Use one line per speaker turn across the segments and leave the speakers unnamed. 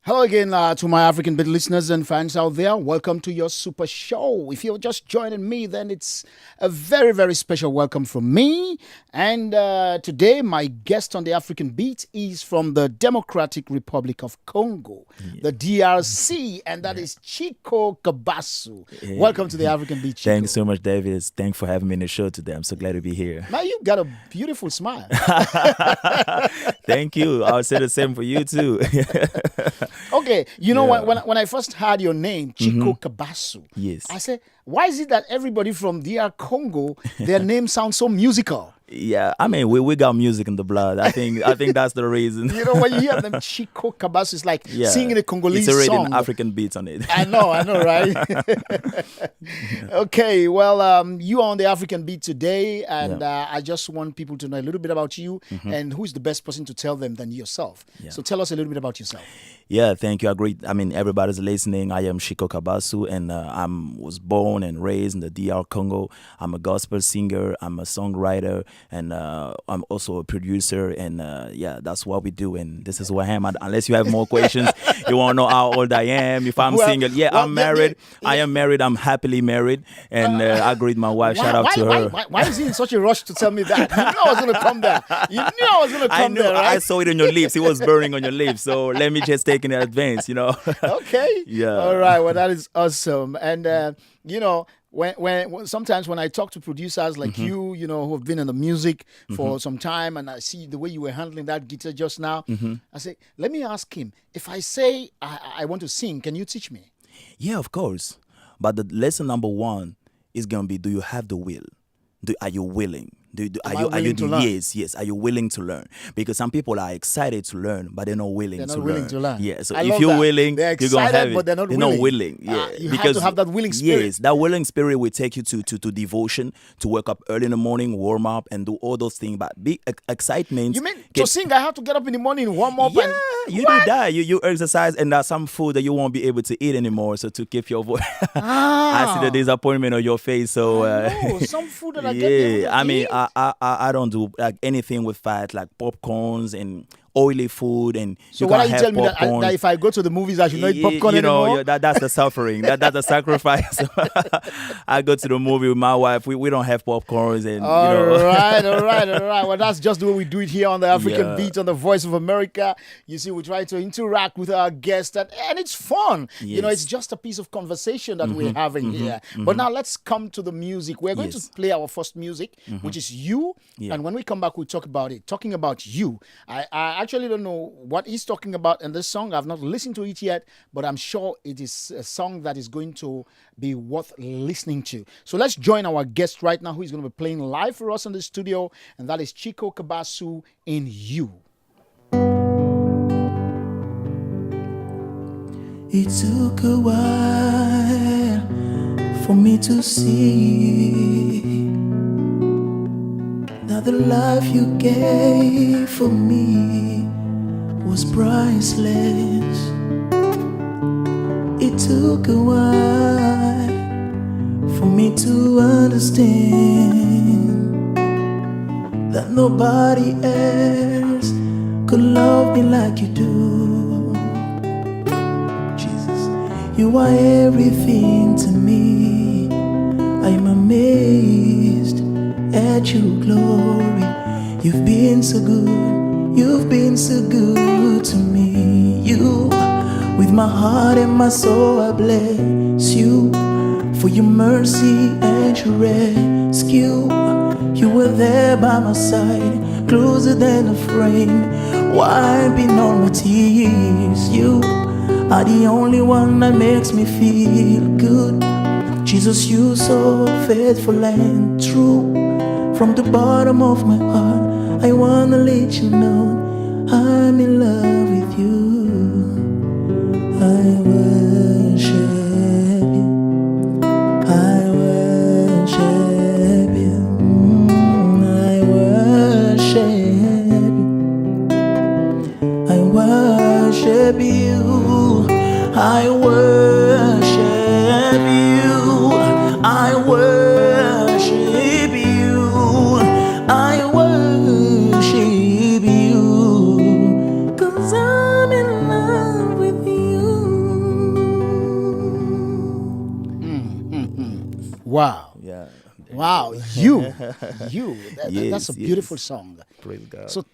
Hello again to my African Beat listeners and fans out there. Welcome to your super show. If you're just joining me, then it's a very, very special welcome from me. And today, my guest on the African Beat is from the Democratic Republic of Congo, the DRC, and that is Chiqo Kabasu. Welcome to the African Beat, Chiqo.
Thanks so much, David. Thanks for having me in the show today. I'm so glad to be here.
Now, you've got a beautiful smile.
Thank you. I'll say the same for you, too.
Okay, you know, when I first heard your name, Chiqo Kabasu,
Yes.
I said, why is it that everybody from DR Congo, their name sounds so musical?
Yeah, I mean, we got music in the blood. I think that's the reason.
You know, when you hear them, Chiqo Kabasu, it's like singing a Congolese
it's already
song.
an African beats on it.
I know, right? Okay, well, you are on the African Beat today, and I just want people to know a little bit about you, and who's the best person to tell them than yourself.
Yeah.
So tell us a little bit about yourself.
Yeah, thank you. I agree. I mean, everybody's listening. I am Chiqo Kabasu, and I was born and raised in the DR Congo. I'm a gospel singer. I'm a songwriter, and I'm also a producer. And that's what we do. And this is who I am. Unless you have more questions, you want to know how old I am, if I'm single. Yeah, I'm married. I am married. I'm happily married. And I agree with my wife. Shout out to her.
Why is he in such a rush to tell me that? You knew I was going to come there. You knew I was going to come there, right?
I saw it on your lips. It was burning on your lips. So let me just take it in advance,
Okay.
Yeah.
All right. Well, that is awesome. And, when sometimes when I talk to producers like you, who have been in the music for some time, and I see the way you were handling that guitar just now, I say, let me ask him, if I say I want to sing, can you teach me?
Yeah, of course. But the lesson number one is going to be, do you have the will? Are you willing? Are you
to learn?
Yes. Are you willing to learn? Because some people are excited to learn, but they're not willing to learn. Yeah. So if you're willing,
they're
you're gonna have it.
But they're not willing.
Yeah.
You have to have that willing spirit.
Yes, that willing spirit will take you to devotion, to wake up early in the morning, warm up, and do all those things. But big excitement.
You mean to sing? I have to get up in the morning, warm up,
yeah,
and
you do that. You exercise, and there's some food that you won't be able to eat anymore. So to keep your voice, I see the disappointment on your face. So
some food that I get.
I mean, I don't do like anything with fat, like popcorns and oily food. And
so what are you telling me that if I go to the movies, I should not eat popcorn anymore?
That's the suffering. That's the sacrifice. I go to the movie with my wife. We don't have popcorns. And
all right. Well, that's just the way we do it here on the African Beat on the Voice of America. You see, we try to interact with our guests, and it's fun.
Yes.
It's just a piece of conversation that we're having here. But now let's come to the music. We're going to play our first music, which is You.
Yeah.
And when we come back, we'll talk about it. Talking about You. I actually don't know what he's talking about in this song. I've not listened to it yet, but I'm sure it is a song that is going to be worth listening to. So let's join our guest right now, who is going to be playing live for us in the studio, and that is Chiqo Kabasu in You.
It took a while for me to see that the life you gave for me was priceless. It took a while for me to understand that nobody else could love me like you do. Jesus, you are everything to me. I am amazed at your glory. You've been so good. You've been so good to me. You, with my heart and my soul, I bless you for your mercy and your rescue. You were there by my side, closer than a friend, wiping all my tears. You are the only one that makes me feel good. Jesus, you so faithful and true. From the bottom of my heart, I wanna let you know I'm in love with you. I worship you. I worship you. I worship you. I worship you. I worship you. I worship you. I worship you. 'Cause I'm in love with you.
Wow.
Yeah.
Wow, you, that's
Yes,
a beautiful
yes.
song.
Praise God.
So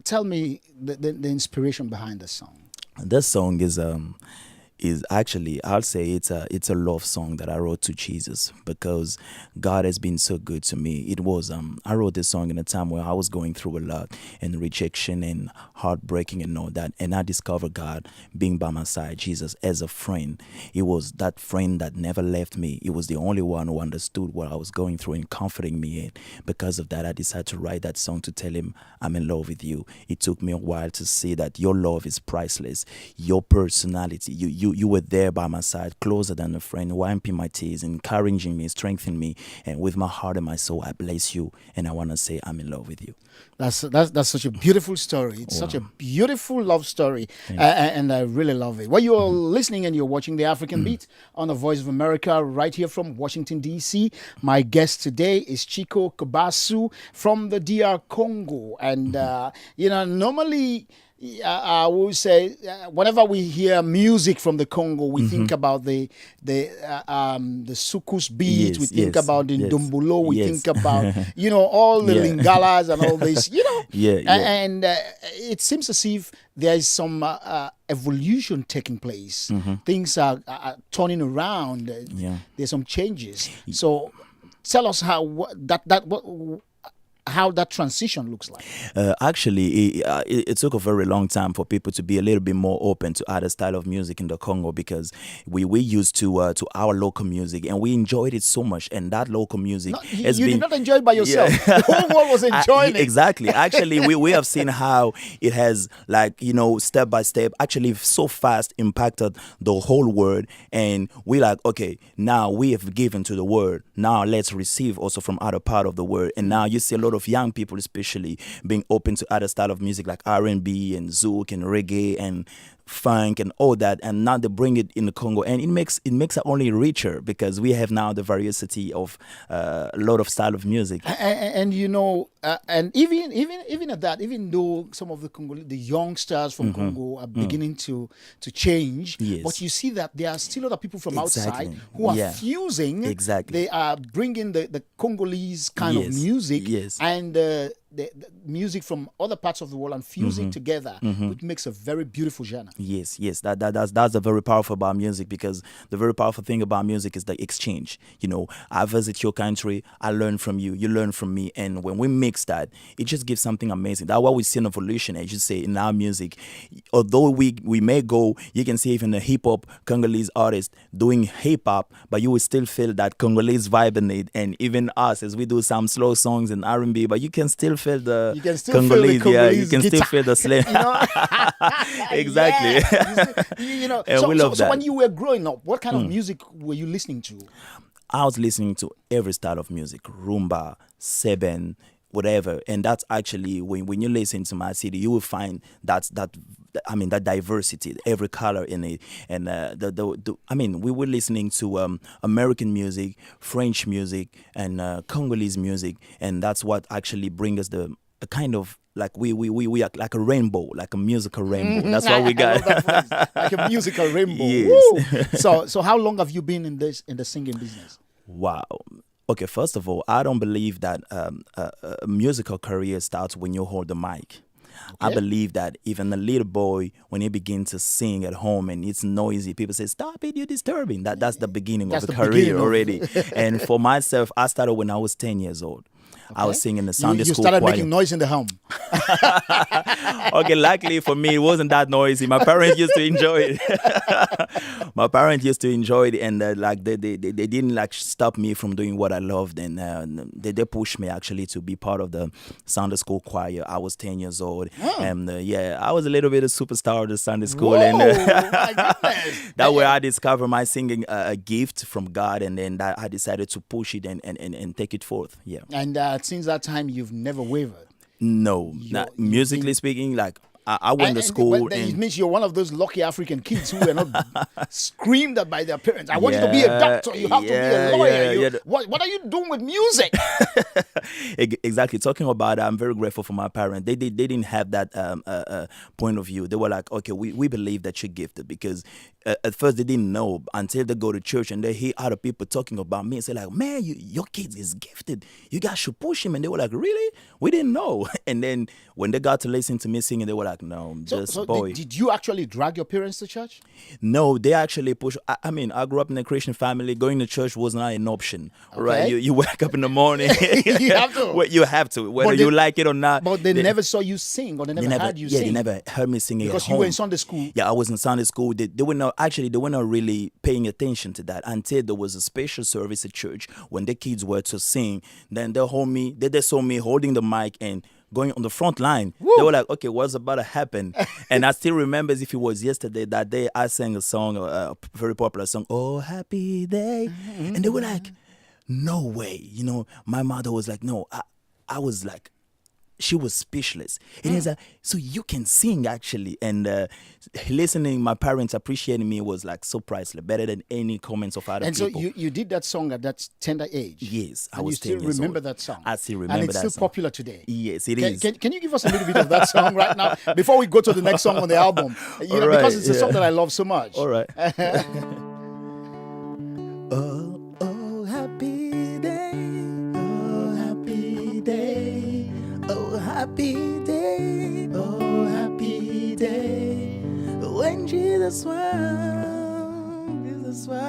tell me the inspiration behind the song.
This song is actually, I'll say it's a love song that I wrote to Jesus because God has been so good to me. It was I wrote this song in a time where I was going through a lot and rejection and heartbreaking and all that, and I discovered God being by my side, Jesus as a friend. It was that friend that never left me. It was the only one who understood what I was going through and comforting me. And because of that, I decided to write that song to tell him I'm in love with you. It took me a while to see that your love is priceless. Your personality, you were there by my side, closer than a friend, wiping my tears, encouraging me, strengthening me. And with my heart and my soul, I bless you. And I want to say I'm in love with you.
That's such a beautiful story. It's such a beautiful love story, and I really love it. Well, you're listening and you're watching the African Beat on the Voice of America right here from Washington D.C. My guest today is Chiqo Kabasu from the DR Congo, and normally. I will say, whenever we hear music from the Congo, we think about the Sukus beat, we think about the Ndombulo, we think about all the Lingalas and all this, and it seems as if there is some evolution taking place. Things are turning around. There's some changes. So tell us how that transition looks like.
Actually, it took a very long time for people to be a little bit more open to other style of music in the Congo because we used to our local music and we enjoyed it so much. And that local music
you did not enjoy it by yourself. The whole world was enjoying it.
Exactly. Actually, we have seen how it has, step by step, actually so fast impacted the whole world. And we okay, now we have given to the world. Now let's receive also from other part of the world. And now you see a lot of young people especially being open to other style of music like R&B and zouk and reggae and funk and all that, and now they bring it in the Congo, and it makes it only richer because we have now the variety of a lot of style of music.
And and even at that, even though some of the youngsters from Congo are beginning to change, but you see that there are still other people from outside who are fusing.
Exactly.
They are bringing the Congolese kind of music and the music from other parts of the world and fusing together, which makes a very beautiful genre.
Yes, that's the very powerful about music, because the very powerful thing about music is the exchange. I visit your country, I learn from you, you learn from me, and when we mix that, it just gives something amazing. That's why we see an evolution, as you say, in our music. Although we may go, you can see even a hip hop Congolese artist doing hip hop, but you will still feel that Congolese vibe in it, and even us as we do some slow songs and R&B, but you can still feel the Congolese, you can
guitar.
still feel the slam. Exactly. And we love that.
So when you were growing up, what kind of music were you listening to?
I was listening to every style of music, rumba, seben, whatever. And that's actually, when you listen to my city, you will find that diversity, every color in it. And we were listening to American music, French music, and Congolese music, and that's what actually brings us a kind of like we are like a rainbow, like a musical rainbow. That's what we got.
I love that phrase. Like a musical rainbow.
Yes.
So how long have you been in the singing business?
Wow. Okay, first of all, I don't believe that a musical career starts when you hold the mic. Okay. I believe that even a little boy, when he begins to sing at home and it's noisy, people say, "Stop it, you're disturbing." That's the beginning of the career already. And for myself, I started when I was 10 years old. Okay. I was singing the Sunday school choir.
You started making noise in the home.
Okay, luckily for me, it wasn't that noisy. My parents used to enjoy it. My parents used to enjoy it, and they didn't stop me from doing what I loved, and they pushed me actually to be part of the Sunday school choir. I was 10 years old, and I was a little bit of superstar of the Sunday school.
Whoa,
and
my goodness.
That way I discovered my singing a gift from God, and then I decided to push it and take it forth. Yeah.
And since that time, you've never wavered.
No, musically speaking, I went to school.
Then it
and
means you're one of those lucky African kids who were not screamed at by their parents. I want you to be a doctor. You have to be a lawyer. What are you doing with music?
Exactly. Talking about it, I'm very grateful for my parents. They didn't have that point of view. They were like, okay, we believe that you're gifted, because at first they didn't know until they go to church and they hear other people talking about me and say like, man, your kid is gifted. You guys should push him. And they were like, really? We didn't know. And then when they got to listen to me singing, they were like, no, boy.
Did you actually drag your parents to church?
No, they actually push. I mean, I grew up in a Christian family. Going to church was not an option, right? You wake up in the morning.
You have to.
Well, you have to, whether you like it or not.
But they never saw you sing, or they never heard you sing.
Yeah, they never heard me singing
because
at
you
home.
were in Sunday school.
Yeah, I was in Sunday school. They were not really paying attention to that until there was a special service at church when the kids were to sing. Then they saw me holding the mic and going on the front line. Woo! They were like, okay, what's about to happen? And I still remember as if it was yesterday, that day I sang a song, a very popular song, Oh Happy Day. Mm-hmm. And they were like, no way. My mother was like, no. I was like, she was speechless. And it's like, so you can sing actually. And listening, my parents appreciating me was like so priceless, better than any comments of other people.
And so you did that song at that tender age?
Yes,
I was 10 years old. You still remember that song?
I still remember that song.
And it's still popular today?
Yes, it is.
Can you give us a little bit of that song right now before we go to the next song on the album? Because it's a song that I love so much.
All right.
Oh, happy day. Oh, happy day. Oh, happy day. Oh, happy day. When Jesus won.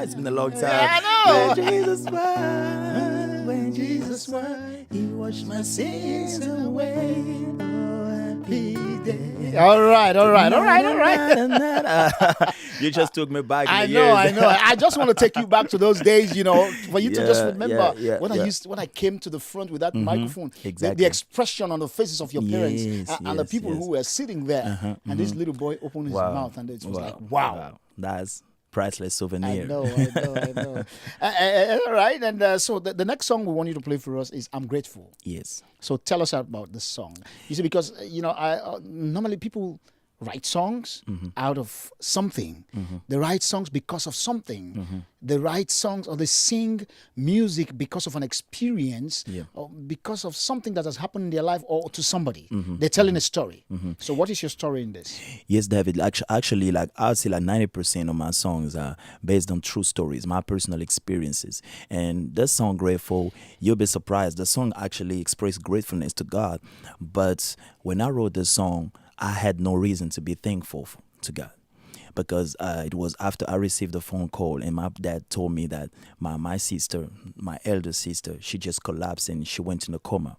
It's been a long time.
Yeah, I know.
When Jesus won. When Jesus won. He washed my sins away. Oh, happy day.
All right.
You just took me back.
I know. I just want to take you back to those days, for you to just remember when I came to the front with that microphone.
Exactly.
The expression on the faces of your parents and the people who were sitting there. And this little boy opened his mouth and it was like, wow.
That's priceless souvenir.
I know. All right. And so the next song we want you to play for us is I'm Grateful.
Yes.
So tell us about this song. You see, because, I normally people write songs out of something. They write songs because of something. They write songs or they sing music because of an experience or because of something that has happened in their life or to somebody. They're telling a story. So what is your story in this?
Yes, David. Actually, I'd say 90% of my songs are based on true stories, my personal experiences. And this song, Grateful, you'll be surprised. The song actually expressed gratefulness to God. But when I wrote this song, I had no reason to be thankful to God, because it was after I received a phone call and my dad told me that my sister, my elder sister, she just collapsed and she went in a coma.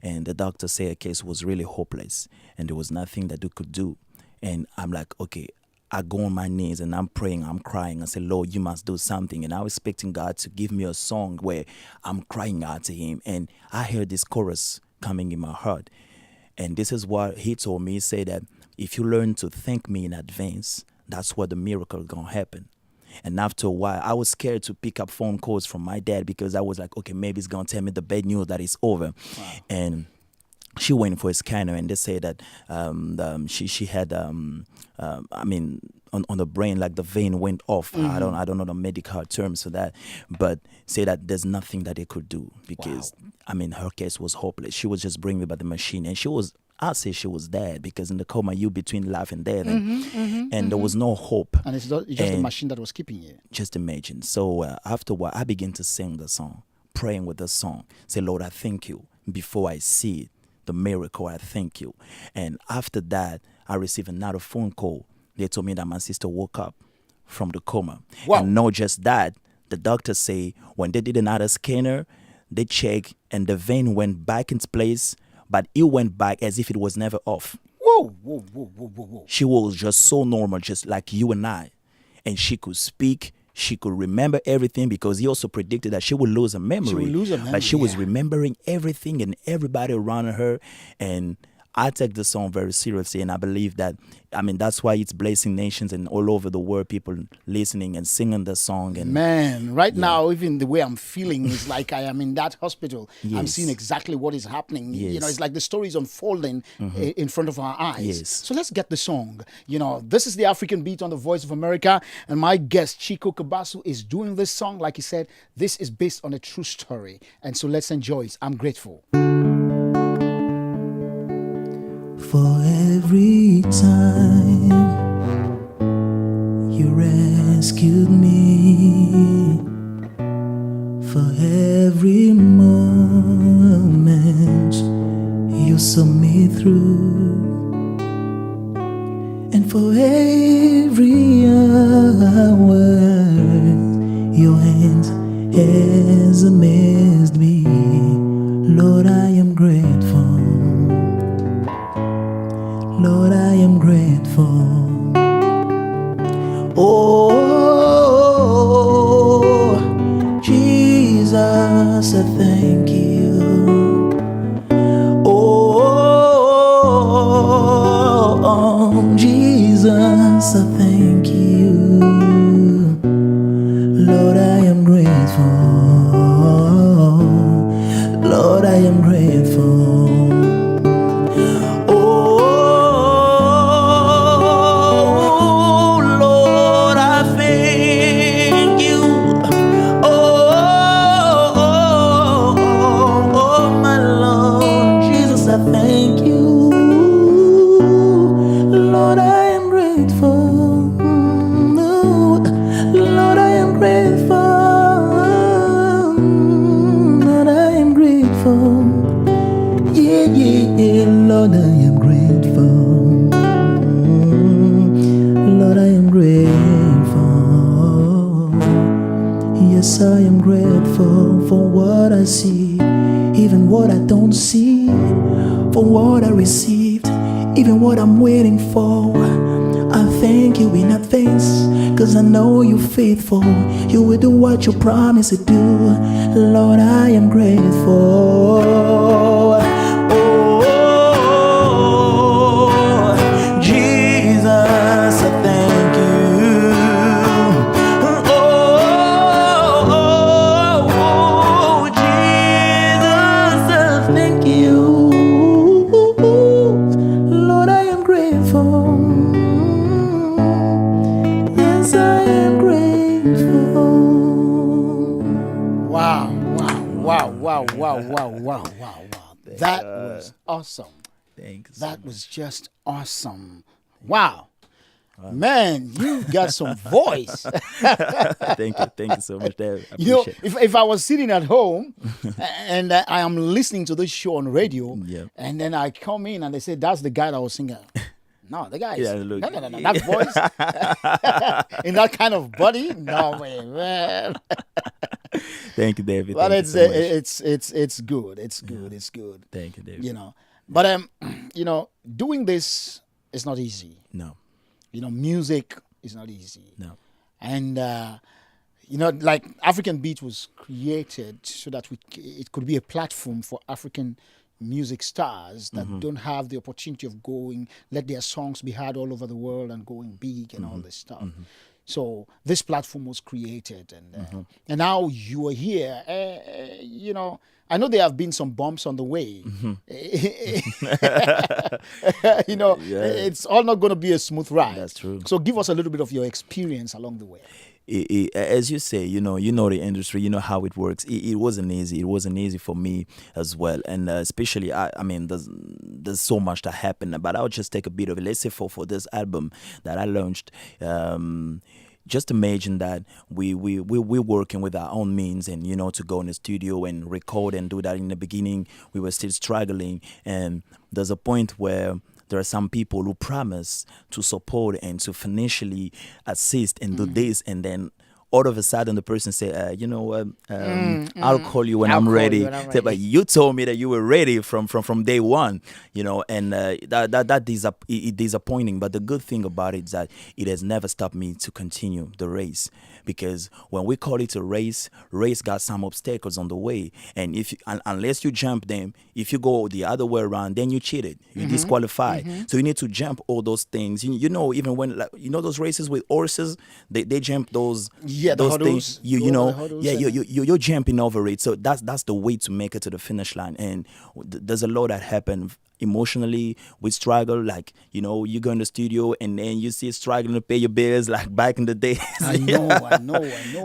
And the doctor said her case was really hopeless and there was nothing that they could do. And I'm like, okay, I go on my knees and I'm praying, I'm crying. I say, Lord, you must do something. And I was expecting God to give me a song where I'm crying out to him. And I heard this chorus coming in my heart. And this is what he told me. He said that if you learn to thank me in advance, that's where the miracle is going to happen. And after a while, I was scared to pick up phone calls from my dad because I was like, okay, maybe he's going to tell me the bad news that it's over. Wow. And she went for a scanner and they said that she had, on the brain, like the vein went off. I don't know the medical terms for that, but say that there's nothing that they could do because, her case was hopeless. She was just bringing me by the machine and I'd say she was dead because in the coma, you between life and death and there was no hope.
And it's just the machine that was keeping you.
Just imagine. So after a while, I began to sing the song, praying with the song. Say, Lord, I thank you before I see it. The miracle, I thank you. And after that, I received another phone call. They told me that my sister woke up from the coma. Wow. And not just that, the doctors say when they did another scanner, they checked and the vein went back into place, but it went back as if it was never off.
Whoa.
She was just so normal, just like you and I. And she could speak. She could remember everything because he also predicted that she would lose her memory. But she was remembering everything and everybody around her. And I take the song very seriously, and I believe that, I mean, that's why it's blessing nations and all over the world, people listening and singing the song. And
Man, right
Yeah.
now, even the way I'm feeling is like I am in that hospital. I'm
Yes.
seeing exactly what is happening. You know,
Yes.
it's like the story is unfolding in front of our eyes.
Yes.
So let's get the song. You know, this is the African Beat on the Voice of America, and my guest Chiqo Kabasu is doing this song. Like he said, this is based on a true story, and so let's enjoy it. I'm grateful.
For every time you rescued me, for every moment you saw me through, and for every hour your hands has amazed me. Lord, I am grateful. Lord, I am grateful. Oh, Jesus, I thank you. Oh, Jesus, I thank you. Lord, I am grateful. Lord, I am grateful. Thank you, Lord, I am grateful. Lord, I am grateful. Lord, I am grateful. Yeah, yeah, yeah, Lord, I am grateful. Lord, I am grateful. Yes, I am grateful for what I see, even what I don't see, for what I received, even what I'm waiting for. I thank you in advance, cause I know you're faithful. You will do what you promised to do. Lord, I am grateful. Oh, Jesus, I thank you. Oh, Jesus, I thank you. Lord, I am grateful. Yes, I am grateful.
Wow, wow, wow, wow, wow, wow, wow, wow, wow. That was awesome.
Thanks.
That was just awesome. Wow. Man, you got some voice.
Thank you so much, Dave. I
You know,
appreciate
if I was sitting at home and I am listening to this show on radio,
Yeah.
and then I come in and they say, that's the guy that was singing. No, the guy is,
Yeah, look.
no, that voice, in that kind of body, no way, man.
Thank you, David.
But
Thank
it's
you so much.
it's good, it's good, it's good.
Thank you, David.
You know, but you know, doing this is not easy.
No,
You know, music is not easy.
no.
And you know, like African Beat was created so that it could be a platform for African music stars that don't have the opportunity of going, let their songs be heard all over the world and going big and all this stuff. So this platform was created, and now you are here. You know, I know there have been some bumps on the way. You know,
Yeah.
it's all not going to be a smooth ride.
That's true.
So give us a little bit of your experience along the way.
As you say, you know the industry, you know how it works. It wasn't easy. It wasn't easy for me as well, and especially I mean, there's so much that happened. But I'll just take a bit of it. Let's say for this album that I launched. Just imagine that we're working with our own means, and you know, to go in the studio and record and do that. In the beginning, we were still struggling, and there's a point where there are some people who promise to support and to financially assist and do this, and then all of a sudden the person say, you know what, I'll call you when
I'll
I'm
call you
ready.
when I'm
Say, but
ready.
you told me that you were ready from day one, you know, and it disappointing. But the good thing about it is that it has never stopped me to continue the race, because when we call it a race got some obstacles on the way, and if you, unless you jump them, if you go the other way around, then you cheated, you disqualified. So you need to jump all those things. You know, even when, like, you know, those races with horses, they jump those
Yeah, the
those
hurdles.
things. You
Go over the
know,
hurdles
yeah,
and-
you're jumping over it. So that's the way to make it to the finish line. And there's a lot that happened emotionally. We struggle, like, you know, you go in the studio and then you see struggling to pay your bills like back in the days.
I know.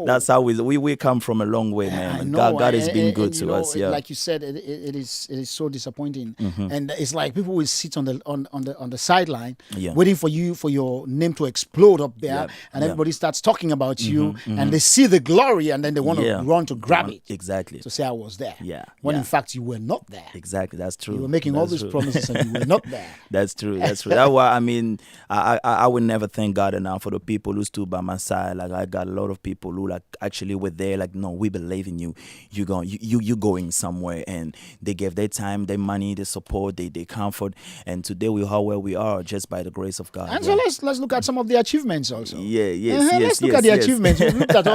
That's how we come from a long way, man.
I
And
know,
God has been good
and,
to us. Yeah.
like you said, it is so disappointing, and it's like people will sit on the sideline,
Yeah.
waiting for your name to explode up there,
Yeah,
and
yeah.
everybody starts talking about you, and they see the glory, and then they want to
Yeah.
run to grab it,
Exactly.
to say I was there,
Yeah,
when
yeah.
in fact you were not there.
Exactly. That's true.
You were making all
That's
these
true.
promises, and you were not there.
That's true. That's true. That's why, I mean, I would never thank God enough for the people who stood by my side. Like, I got a lot of people who, like, actually were there. Like, no, we believe in you. You going somewhere, and they gave their time, their money, their support, their comfort, and today we are where we are just by the grace of God.
And
Yeah.
so let's look at some of the achievements also.
Yeah. Yes. Yes.
Let's look
yes,
at the
yes.
achievements. We looked at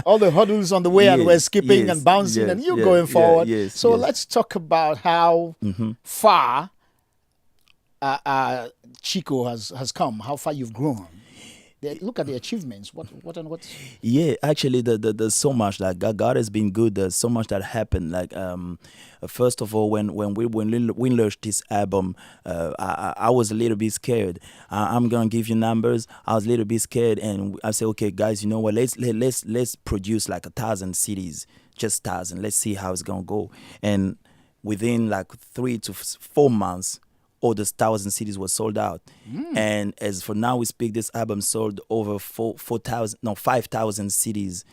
all the hurdles on the way, and
Yes,
we're skipping
yes,
and bouncing,
yes,
and you
yeah,
going
yeah,
forward.
yes,
So
yes.
let's talk about how far Chico has come. How far you've grown. Look at the achievements. What.
Yeah, actually, there's so much. Like, God has been good. There's so much that happened. Like, first of all, when we launched this album, I was a little bit scared. I'm gonna give you numbers. I was a little bit scared, and I said, okay, guys, you know what? Let's produce like 1,000 cities, just 1,000. Let's see how it's gonna go. And within like 3 to 4 months, all those 1,000 cities were sold out. And as for now we speak, this album sold over 5,000 cities,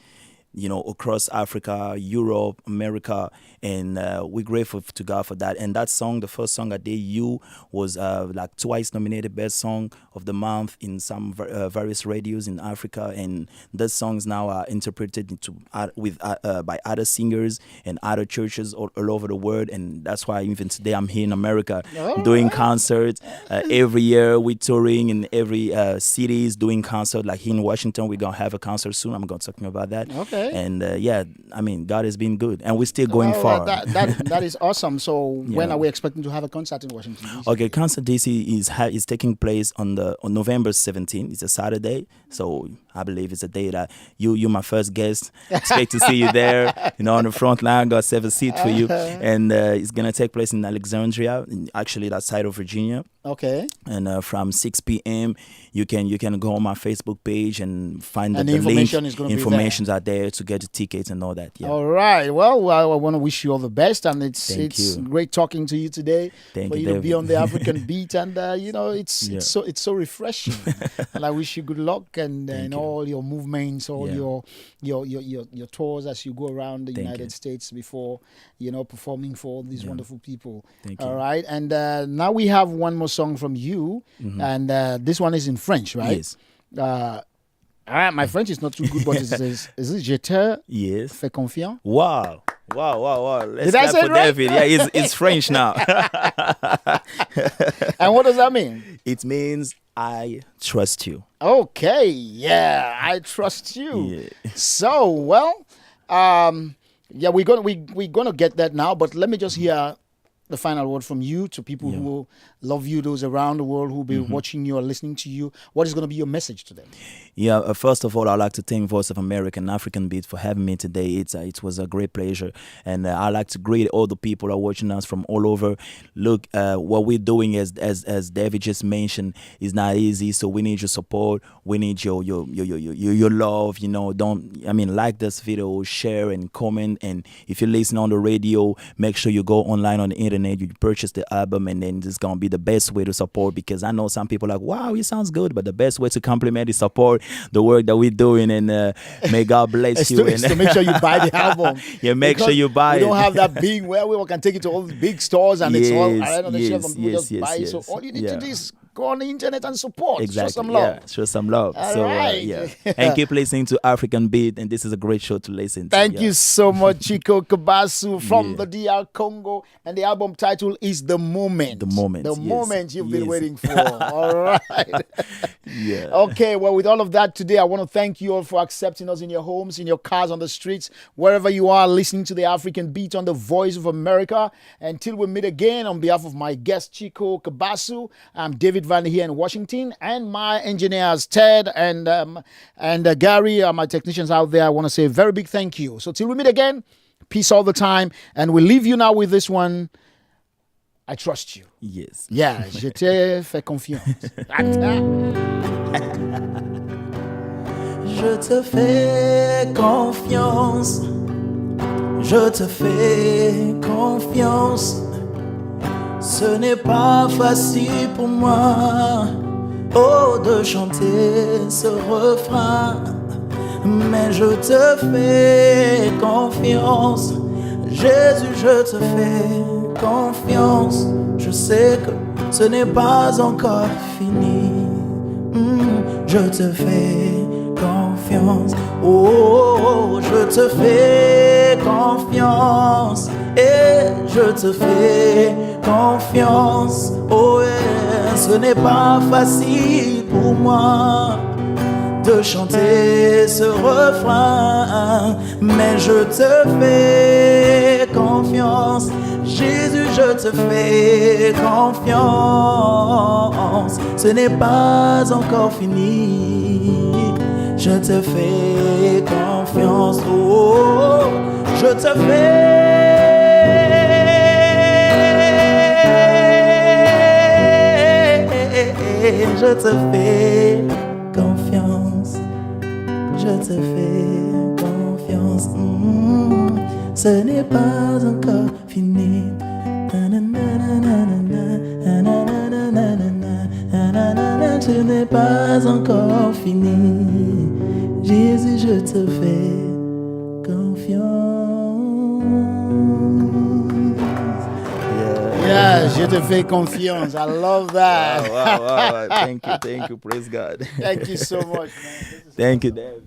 you know, across Africa, Europe, America, and we're grateful to God for that. And that song, the first song I did, "You," was like twice nominated Best Song of the Month in some various radios in Africa. And those songs now are interpreted into by other singers and other churches all over the world. And that's why even today I'm here in America doing concerts. Every year we're touring in every cities doing concert. Like here in Washington, we're gonna have a concert soon. I'm gonna talk about that.
Okay.
And yeah, I mean, God has been good, and we're still going
Well,
far.
that is awesome. So when
Yeah.
are we expecting to have a concert in Washington, DC?
Okay, concert DC is taking place on November 17th. It's a Saturday, so I believe it's a day that you're my first guest. Expect to see you there. You know, on the front line, got 7 seat for you, and it's gonna take place in Alexandria, actually that side of Virginia.
Okay.
And from 6 p.m. you can go on my Facebook page and find
And
the
the information
link.
is gonna be there.
Information's are there to get the tickets and all that. Yeah.
All right. Well, I want to wish you all the best, and it's
Thank you.
great talking to you today.
Thank
for
you,
you to be
David.
on the African beat, and you know, it's
Yeah.
it's so refreshing. And I wish you good luck, and in
you.
all your movements, all
Yeah.
your tours as you go around the
Thank
United
you.
States before, you know, performing for all these wonderful people.
Thank
All
you.
right. And now we have one more song from you, and this one is in French, right?
Yes.
All right. My French is not too good, but it says, "Is it je te
Yes.
fais confiance?"
Wow. Let's
Did I
clap
say it
for
right?
David. Yeah, it's French now.
And what does that mean?
It means I trust you.
Okay, yeah, I trust you.
Yeah.
So, well, yeah, we're gonna get that now, but let me just hear the final word from you to people who love you, those around the world who will be watching you or listening to you. What is going to be your message to them?
Yeah, first of all, I'd like to thank Voice of America and African Beat for having me today. It was a great pleasure. And I'd like to greet all the people who are watching us from all over. Look, what we're doing, as David just mentioned, is not easy. So we need your support. We need your love. You know, like this video, share and comment. And if you listen on the radio, make sure you go online on the internet, you purchase the album, and then it's going to be the best way to support, because I know some people are like, wow, it sounds good, but the best way to compliment is support the work that we're doing. And may God bless you.
It's to make sure you buy the album.
Yeah, make
Because
sure you buy
we
it.
don't have that big where we can take it to all the big stores and it's all right on the shelf and people just
yes,
buy it. So
yes.
all you need to do is Go on the internet and support.
Exactly.
Show some love.
Yeah, show some love.
All
so
right.
yeah, and keep listening to African Beat. And this is a great show to listen to.
Thank you so much, Chiqo Kabasu from
Yeah.
the DR Congo. And the album title is The Moment.
The Moment,
The
yes.
moment you've been
Yes.
waiting for. All right.
Yeah.
Okay, well, with all of that today, I want to thank you all for accepting us in your homes, in your cars, on the streets, wherever you are listening to the African Beat on the Voice of America. Until we meet again, on behalf of my guest, Chiqo Kabasu, I'm David Van here in Washington, and my engineers, Ted and Gary, my technicians out there. I want to say a very big thank you. So till we meet again, peace all the time. And we leave you now with this one. I trust you.
Yes.
Yeah, je te fais confiance.
Je te fais confiance, je te fais confiance. Ce n'est pas facile pour moi, oh, de chanter ce refrain, mais je te fais confiance. Jésus, je te fais confiance. Je sais que ce n'est pas encore fini. Je te fais confiance. Oh, je te fais confiance. Et je te fais confiance. Oh, yeah. Ce n'est pas facile pour moi de chanter ce refrain, mais je te fais confiance. Jésus, je te fais confiance. Ce n'est pas encore fini. Je te fais confiance. Oh, je te fais confiance. Je te fais confiance. Ce n'est pas encore fini. Ce n'est pas encore fini. Jésus, je te fais confiance.
Yeah, je te fais confiance. I love that.
Wow. Thank you. Praise God.
Thank you so much, man.
Thank you, David.